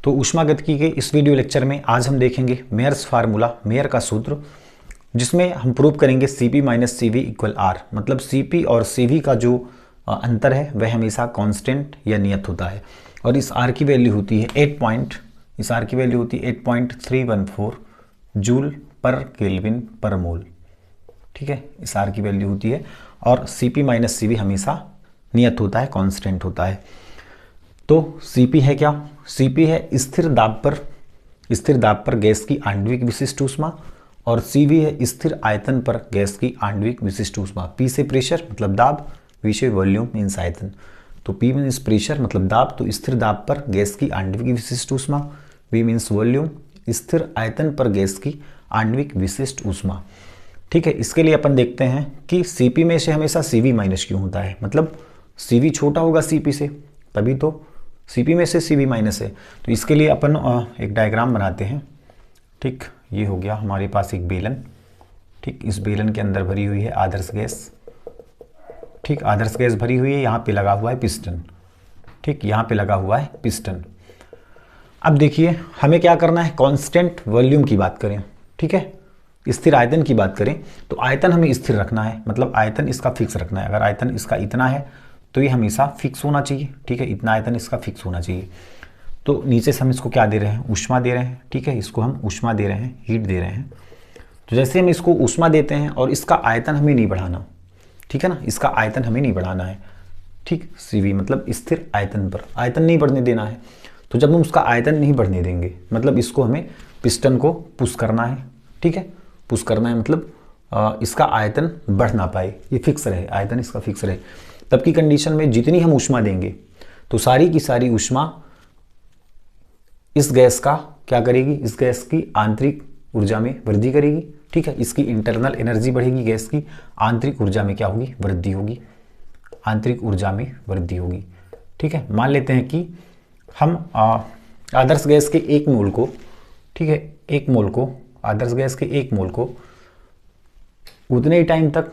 तो ऊष्मागतिकी के इस वीडियो लेक्चर में आज हम देखेंगे मेयर्स फार्मूला, मेयर का सूत्र, जिसमें हम प्रूव करेंगे Cp minus C V equal R. मतलब Cp और Cv का जो अंतर है वह हमेशा कांस्टेंट या नियत होता है। और इस R की वैल्यू होती है 8.314 जूल पर केल्विन पर मोल। ठीक है, इस R की वैल्यू होती है। और Cp माइनस सी वी हमेशा नियत होता है, कांस्टेंट होता है। तो Cp है क्या? Cp है स्थिर दाब पर गैस की आणविक विशिष्ट ऊष्मा, और Cv है स्थिर आयतन पर गैस की आणविक विशिष्ट ऊष्मा। P से प्रेशर मतलब दाब, V से वॉल्यूम मीन्स आयतन। तो P मीन्स प्रेशर मतलब दाब, तो स्थिर दाब पर गैस की आणविक विशिष्ट ऊष्मा, V मीन्स वॉल्यूम, स्थिर आयतन पर गैस की आणविक विशिष्ट ऊष्मा। ठीक है, इसके लिए अपन देखते हैं कि Cp में से हमेशा Cv माइनस क्यों होता है। मतलब Cv छोटा होगा Cp से, तभी तो Cp में से Cv माइनस है। तो इसके लिए अपन एक डायग्राम बनाते हैं। ठीक, ये हो गया हमारे पास एक बेलन। ठीक, इस बेलन के अंदर भरी हुई है आदर्श गैस। ठीक, आदर्श गैस भरी हुई है, यहाँ पे लगा हुआ है पिस्टन। ठीक, यहाँ पे लगा हुआ है पिस्टन। अब देखिए हमें क्या करना है, कांस्टेंट वॉल्यूम की बात करें। ठीक है, स्थिर आयतन की बात करें तो आयतन हमें स्थिर रखना है, मतलब आयतन इसका फिक्स रखना है। अगर आयतन इसका इतना है तो ये हमेशा फिक्स होना चाहिए। ठीक है, इतना आयतन इसका फिक्स होना चाहिए। तो नीचे से हम इसको क्या दे रहे हैं, ऊष्मा दे रहे हैं। ठीक है, इसको हम ऊष्मा दे रहे हैं, हीट दे रहे हैं। तो जैसे हम इसको ऊष्मा देते हैं और इसका आयतन हमें नहीं बढ़ाना, ठीक है ना, इसका आयतन हमें नहीं बढ़ाना है। ठीक, Cv मतलब स्थिर आयतन पर आयतन नहीं बढ़ने देना है। तो जब हम उसका आयतन नहीं बढ़ने देंगे मतलब इसको हमें पिस्टन को पुश करना है। ठीक है, पुश करना है मतलब इसका आयतन बढ़ ना पाए, ये फिक्स रहे, आयतन इसका फिक्स रहे। तब की कंडीशन में जितनी हम ऊष्मा देंगे तो सारी की सारी ऊष्मा इस गैस का क्या करेगी, इस गैस की आंतरिक ऊर्जा में वृद्धि करेगी। ठीक है, इसकी इंटरनल एनर्जी बढ़ेगी, गैस की आंतरिक ऊर्जा में क्या होगी, वृद्धि होगी, आंतरिक ऊर्जा में वृद्धि होगी। ठीक है, मान लेते हैं कि हम आदर्श गैस के एक मोल को, ठीक है, एक मोल को, आदर्श गैस के एक मोल को उतने ही टाइम तक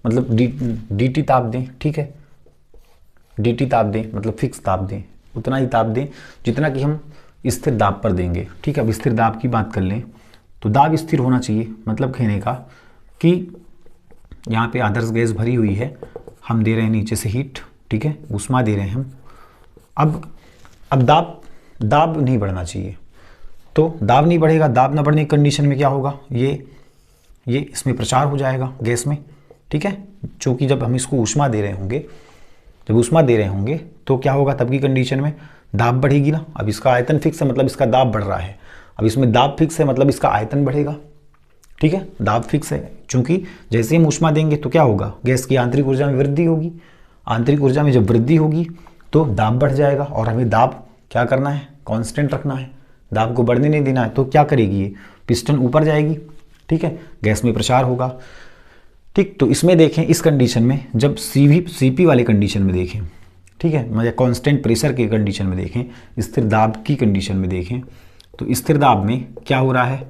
मतलब dt ताप दें। ठीक है, dt ताप दें मतलब फिक्स ताप दें, उतना ही ताप दें जितना कि हम स्थिर दाब पर देंगे। ठीक है, अब स्थिर दाब की बात कर लें तो दाब स्थिर होना चाहिए। मतलब कहने का कि यहाँ पे आदर्श गैस भरी हुई है, हम दे रहे हैं नीचे से हीट। ठीक है, ऊष्मा दे रहे हैं हम। अब दाब नहीं बढ़ना चाहिए। तो दाब नहीं बढ़ेगा, दाब ना बढ़ने की कंडीशन में क्या होगा, ये इसमें प्रसार हो जाएगा गैस में। ठीक है, क्योंकि जब हम इसको ऊष्मा दे रहे होंगे, जब ऊष्मा दे रहे होंगे तो क्या होगा, तब की कंडीशन में दाब बढ़ेगी ना। अब इसका आयतन फिक्स है मतलब इसका दाब बढ़ रहा है। अब इसमें दाब फिक्स है मतलब इसका आयतन बढ़ेगा। ठीक है, दाब फिक्स है, क्योंकि जैसे हम ऊष्मा देंगे तो क्या होगा, गैस की आंतरिक ऊर्जा में वृद्धि होगी। आंतरिक ऊर्जा में जब वृद्धि होगी तो दाब बढ़ जाएगा, और हमें दाब क्या करना है, कांस्टेंट रखना है, दाब को बढ़ने नहीं देना है। तो क्या करेगी, ये पिस्टन ऊपर जाएगी। ठीक है, गैस में प्रसार होगा। ठीक, तो इसमें देखें, इस कंडीशन में जब Cp वाले कंडीशन में देखें, ठीक है, मतलब कांस्टेंट प्रेशर की कंडीशन में देखें, स्थिर दाब की कंडीशन में देखें, तो स्थिर दाब में क्या हो रहा है,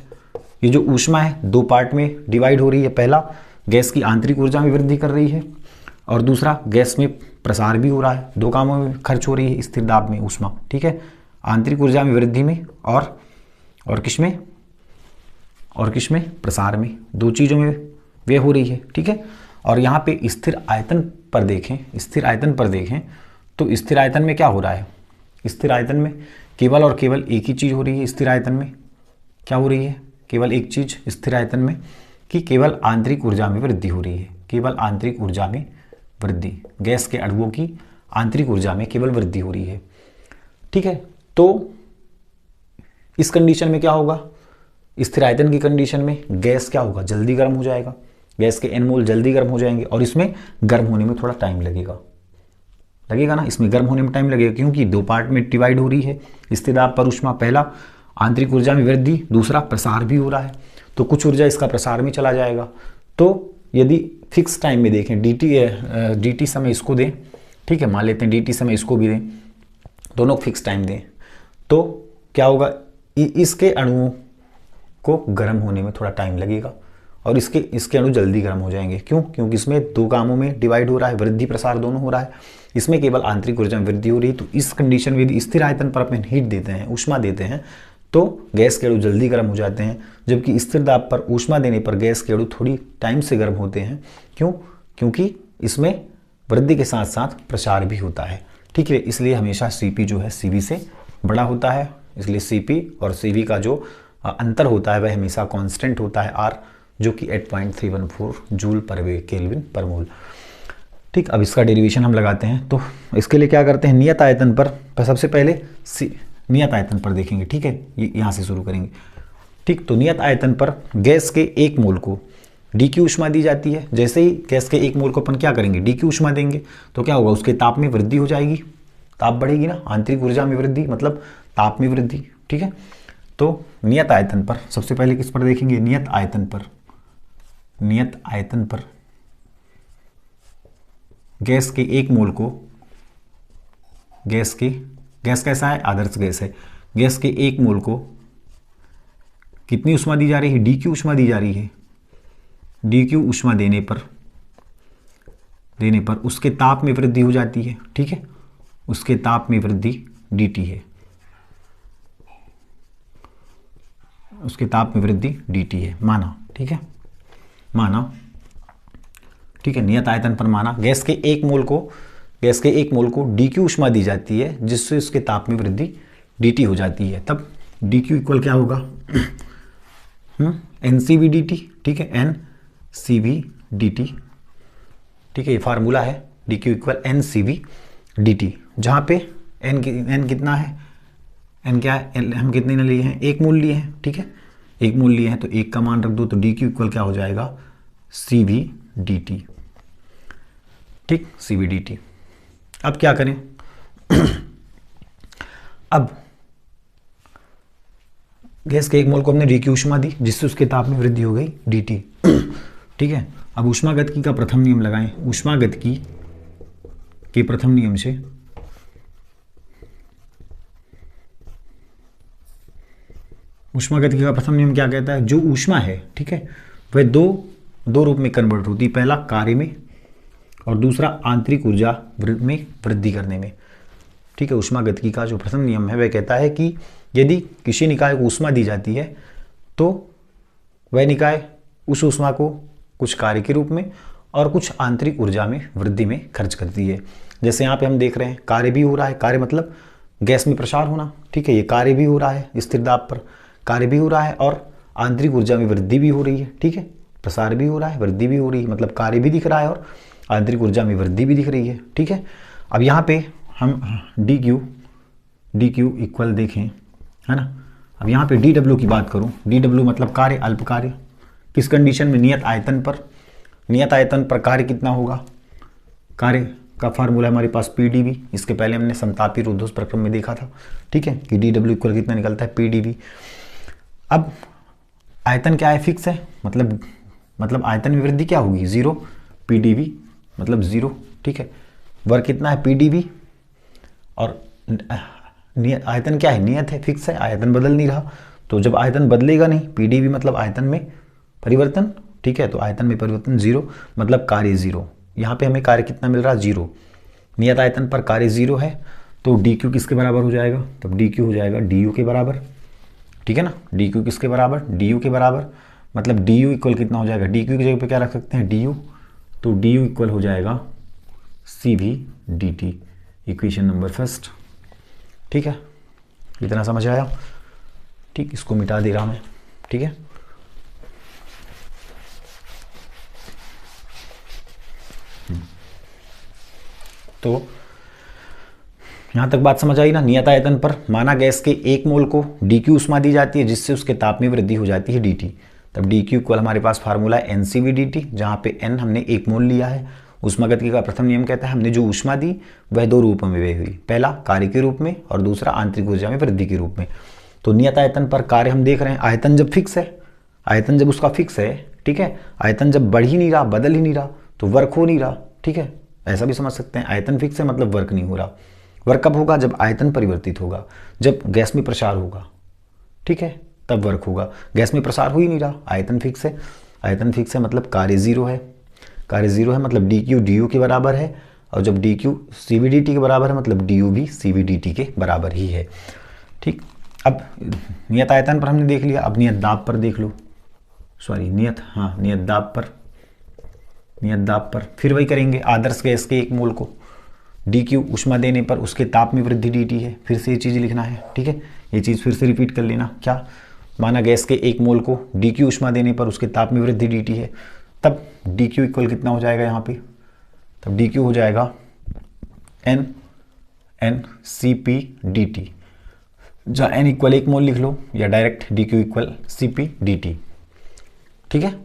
ये जो ऊष्मा है दो पार्ट में डिवाइड हो रही है। पहला, गैस की आंतरिक ऊर्जा में वृद्धि कर रही है, और दूसरा, गैस में प्रसार भी हो रहा है। दो कामों में खर्च हो रही है स्थिर दाब में ऊष्मा। ठीक है, आंतरिक ऊर्जा में वृद्धि में और किस में, प्रसार में, दो चीज़ों में वे हो रही है। ठीक है, और यहाँ पे स्थिर आयतन पर देखें, तो स्थिर आयतन में क्या हो रहा है, स्थिर आयतन में केवल और केवल एक ही चीज़ हो रही है। स्थिर आयतन में क्या हो रही है, केवल एक चीज़ स्थिर आयतन में, कि केवल आंतरिक ऊर्जा में वृद्धि हो रही है, केवल आंतरिक ऊर्जा में वृद्धि, गैस के अणुओं की आंतरिक ऊर्जा में केवल वृद्धि हो रही है। ठीक है, तो इस कंडीशन में क्या होगा, स्थिर आयतन की कंडीशन में गैस क्या होगा, जल्दी गर्म हो जाएगा, गैस के N मोल जल्दी गर्म हो जाएंगे, और इसमें गर्म होने में थोड़ा टाइम लगेगा ना, इसमें गर्म होने में टाइम लगेगा, क्योंकि दो पार्ट में डिवाइड हो रही है स्थिर दाब पर ऊष्मा। पहला, आंतरिक ऊर्जा में वृद्धि, दूसरा, प्रसार भी हो रहा है, तो कुछ ऊर्जा इसका प्रसार में चला जाएगा। तो यदि फिक्स टाइम में देखें, dt समय इसको दें, ठीक है, मान लेते हैं dt समय इसको भी दें, दोनों फिक्स टाइम दें, तो क्या होगा, इसके अणुओं को गर्म होने में थोड़ा टाइम लगेगा, और इसके अणु जल्दी गर्म हो जाएंगे। क्यों? क्योंकि इसमें दो कामों में डिवाइड हो रहा है, वृद्धि प्रसार दोनों हो रहा है। इसमें केवल आंतरिक ऊर्जा में वृद्धि हो रही है। तो इस कंडीशन में यदि स्थिर आयतन पर अपन हीट देते हैं, ऊष्मा देते हैं, तो गैस के अणु जल्दी गर्म हो जाते हैं, जबकि स्थिर दाब पर ऊष्मा देने पर गैस के अणु थोड़ी टाइम से गर्म होते हैं। क्यों? क्योंकि इसमें वृद्धि के साथ साथ प्रसार भी होता है। ठीक है, इसलिए हमेशा Cp जो है Cv से बड़ा होता है। इसलिए Cp और Cv का जो अंतर होता है वह हमेशा कांस्टेंट होता है R, जो कि 8.314 जूल पर केल्विन पर मोल। ठीक, अब इसका डेरिवेशन हम लगाते हैं। तो इसके लिए क्या करते हैं, नियत आयतन पर सबसे पहले नियत आयतन पर देखेंगे। ठीक है, ये यहाँ से शुरू करेंगे। ठीक, तो नियत आयतन पर गैस के 1 मोल को dq ऊष्मा दी जाती है। जैसे ही गैस के 1 मोल को अपन क्या करेंगे, dq ऊष्मा देंगे, तो क्या होगा, उसके ताप में वृद्धि हो जाएगी, ताप बढ़ेगी ना, आंतरिक ऊर्जा में वृद्धि मतलब ताप में वृद्धि। ठीक है, तो नियत आयतन पर सबसे पहले किस पर देखेंगे, नियत आयतन पर गैस के 1 मोल को गैस कैसा है, आदर्श गैस है। गैस के 1 मोल को कितनी ऊष्मा दी जा रही है, dq ऊष्मा दी जा रही है। dq ऊष्मा देने पर उसके ताप में वृद्धि हो जाती है। ठीक है, उसके ताप में वृद्धि dt है, उसके ताप में वृद्धि dt है, माना। ठीक है, माना। ठीक है, नियत आयतन पर माना गैस के 1 मोल को dq ऊष्मा दी जाती है, जिससे उसके ताप में वृद्धि dt हो जाती है। तब dq इक्वल क्या होगा, NCV dt। ठीक है, NCV dt। ठीक है, ये फार्मूला है, dq इक्वल NCV dt, जहाँ पे n कितना है, n क्या है, हम कितने ने लिए हैं, 1 मोल लिए हैं। ठीक है, 1 मोल लिए हैं तो 1 का मान रख दो, तो dq इक्वल क्या हो जाएगा, CV dt। ठीक, CV dt। अब क्या करें अब गैस के 1 मोल को हमने dq ऊष्मा दी, जिससे उसके ताप में वृद्धि हो गई dt। ठीक है, अब ऊष्मागतिकी का प्रथम नियम लगाएं। ऊष्मागतिकी के प्रथम नियम से ऊष्मागतिकी का प्रथम नियम क्या कहता है, जो ऊष्मा है, ठीक है, वह दो रूप में कन्वर्ट होती है, पहला कार्य में और दूसरा आंतरिक ऊर्जा में वृद्धि करने में। ठीक है, ऊष्मागतिकी का जो प्रथम नियम है वह कहता है कि यदि किसी निकाय को ऊष्मा दी जाती है तो वह निकाय उस ऊष्मा को कुछ कार्य के रूप में और कुछ आंतरिक ऊर्जा में वृद्धि में खर्च करती है। जैसे यहाँ पे हम देख रहे हैं कार्य भी हो रहा है, कार्य मतलब गैस में प्रसार होना। ठीक है, ये कार्य भी हो रहा है, स्थिर दाब पर कार्य भी हो रहा है और आंतरिक ऊर्जा में वृद्धि भी हो रही है। ठीक है, प्रसार भी हो रहा है, वृद्धि भी हो रही है, मतलब कार्य भी दिख रहा है और आंतरिक ऊर्जा में वृद्धि भी दिख रही है। ठीक है, अब यहाँ पे हम dq इक्वल देखें, है ना। अब यहाँ पे dw की बात करूँ, dw मतलब कार्य, अल्प कार्य, किस कंडीशन में, नियत आयतन पर कार्य कितना होगा, कार्य का फार्मूला हमारे पास PdV। इसके पहले हमने समतापी रोधोस प्रक्रम में देखा था। ठीक है, कि dw इक्वल कितना निकलता है, PdV। अब आयतन क्या है, फिक्स है, मतलब आयतन में वृद्धि क्या होगी, 0, PdV मतलब 0। ठीक है, वर्ग कितना है, PdV, और आयतन क्या है, नियत है, फिक्स है, आयतन बदल नहीं रहा। तो जब आयतन बदलेगा नहीं, PdV मतलब आयतन में परिवर्तन। ठीक है, तो आयतन में परिवर्तन 0 मतलब कार्य 0। यहाँ पे हमें कार्य कितना मिल रहा है, 0। नियत आयतन पर कार्य 0 है, तो dq किसके बराबर हो जाएगा, तब dq हो जाएगा du के बराबर। ठीक है ना, dq किसके बराबर, du के बराबर, मतलब du इक्वल कितना हो जाएगा, dq की जगह पे क्या रख सकते हैं, du, तो du इक्वल हो जाएगा CV dt, equation number first. ठीक है, इतना समझ आया। ठीक, इसको मिटा दे रहा मैं। ठीक है, तो यहां तक बात समझ आई ना। नियत आयतन पर माना गैस के 1 मोल को dq ऊष्मा दी जाती है, जिससे उसके ताप में वृद्धि हो जाती है dt। तब dq इक्वल हमारे पास फार्मूला है NCV dt, जहां पे n हमने 1 मोल लिया है। ऊष्मागतिकी का प्रथम नियम कहता है हमने जो ऊष्मा दी वह 2 रूपों में व्यय हुई, पहला कार्य के रूप में और दूसरा आंतरिक ऊर्जा में वृद्धि के रूप में। तो नियत आयतन पर कार्य हम देख रहे हैं, आयतन जब फिक्स है, आयतन जब उसका फिक्स है, ठीक है, आयतन जब बढ़ ही नहीं रहा, बदल ही नहीं रहा, तो वर्क हो नहीं रहा। ठीक है, ऐसा भी समझ सकते हैं, आयतन फिक्स है मतलब वर्क नहीं हो रहा। वर्क कब होगा, जब आयतन परिवर्तित होगा, जब गैस में प्रसार होगा। ठीक है, तब वर्क होगा। गैस में प्रसार हो ही नहीं रहा, आयतन फिक्स है, आयतन फिक्स है मतलब कार्य जीरो है, कार्य जीरो है मतलब डी क्यू डी यू के बराबर है, और जब D Q C V D T के बराबर है मतलब डी यू भी सी वी डी टी के बराबर ही है। ठीक, अब नियत आयतन पर हमने देख लिया, अब नियत दाब पर देख लो, सॉरी नियत दाब पर, नियत दाब पर फिर वही करेंगे। आदर्श गैस के 1 मोल को डी क्यू उष्मा देने पर उसके ताप में वृद्धि डी टी है, फिर से ये चीज़ लिखना है। ठीक है, ये चीज़ फिर से रिपीट कर लेना। क्या माना गैस के 1 मोल को डी क्यू उष्मा देने पर उसके ताप में वृद्धि डी टी है, तब डी क्यू इक्वल कितना हो जाएगा यहाँ पे, तब डी क्यू हो जाएगा N C P D T, जहाँ एन इक्वल 1 मोल लिख लो, या direct D Q equal C P D T. ठीक है,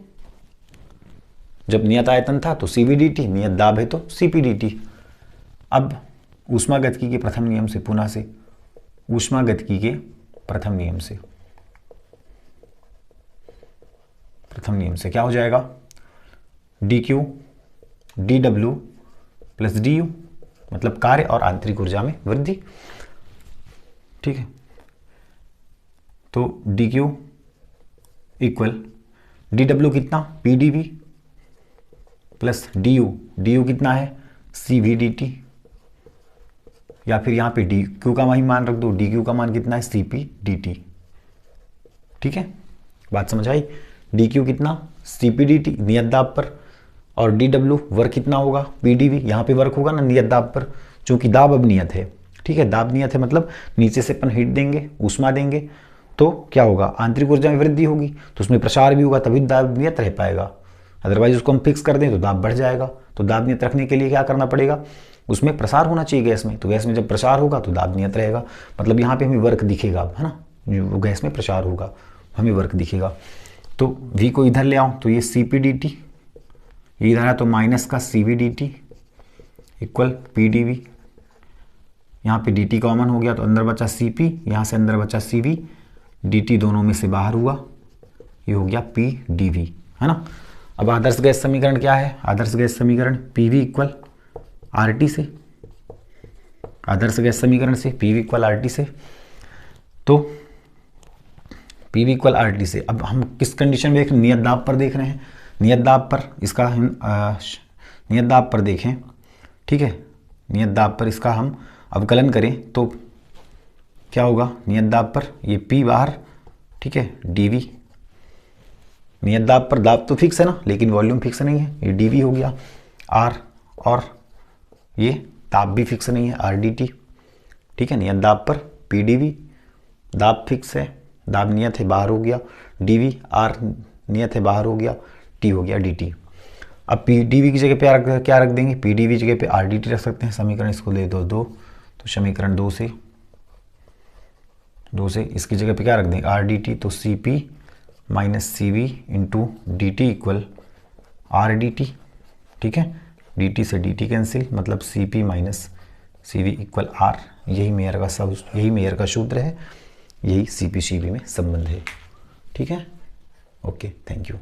जब नियत आयतन था तो सी वी डी टी, नियत दाब है तो सी पी डी टी। अब ऊष्मागतिकी के प्रथम नियम से, पुनः से ऊष्मागतिकी के प्रथम नियम से, प्रथम नियम से क्या हो जाएगा, D Q D W plus D you, मतलब कार्य और आंतरिक ऊर्जा में वृद्धि। ठीक है, तो D Q equal D W कितना, P D V plus D U कितना है, सी वी डी टी, या फिर यहाँ पे डी क्यू का मान रख दो, डी क्यू का मान कितना है, सी पी डी टी। ठीक है, बात समझ आई। डी क्यू कितना, सी पी डी टी नियत दाब पर, और डी डब्ल्यू वर्क कितना होगा, पी डी वी, यहाँ पे वर्क होगा ना नियत दाब पर, चूंकि दाब अब नियत है। ठीक है, दाब नियत है मतलब नीचे से अपन हीट देंगे, ऊष्मा देंगे, तो क्या होगा, आंतरिक ऊर्जा में वृद्धि होगी, तो उसमें प्रसार भी होगा, तभी दाब नियत रह पाएगा। अदरवाइज उसको हम फिक्स कर दें तो दाब बढ़ जाएगा। तो दाब नियत रखने के लिए क्या करना पड़ेगा, उसमें प्रसार होना चाहिए गैस में, तो गैस में जब प्रसार होगा तो दाब नियत रहेगा, मतलब यहाँ पे हमें वर्क दिखेगा, है ना, वो गैस में प्रसार होगा, हमें वर्क दिखेगा। तो V को इधर ले आओ, तो ये सी पी डी टी, इधर आया तो माइनस का C V D T equal P D V, यहाँ पे डी टी कॉमन हो गया तो अंदर बचा सी पी, यहाँ से अंदर बचा सी वी, डी टी दोनों में से बाहर हुआ, ये हो गया पी डी वी, है ना। अब आदर्श गैस समीकरण क्या है, आदर्श गैस समीकरण P V equal R T से, आदर्श गैस समीकरण से P V equal R T से, तो P V equal R T से। अब हम किस कंडीशन में देख रहे हैं, नियत दाब पर देख रहे हैं, नियत दाब पर इसका नियत दाब पर देखें। ठीक है, नियत दाब पर इसका हम अवकलन करें तो क्या होगा, नियत दाब पर ये P बाहर, ठीक है, dV, नियत दाब पर दाब तो फिक्स है ना, लेकिन वॉल्यूम फिक्स नहीं है, ये dV हो गया R, और ये दाब भी फिक्स नहीं है RdT। ठीक है, नियत दाब पर PdV, दाब फिक्स है, दाब नियत है बाहर हो गया, dV R नियत है बाहर हो गया, T हो गया dt। अब PdV की जगह पे क्या रख देंगे, PdV की जगह पे RdT रख सकते हैं। समीकरण इसको ले दो 2, तो समीकरण 2 से इसकी जगह पे क्या रख देंगे RdT, तो Cp minus CV into dt equal RdT। ठीक है, dt से dt कैंसिल, मतलब Cp minus CV equal R। यही मेयर का सूत्र है, यही CP CV में संबंध है। ठीक है, ओके, थैंक यू।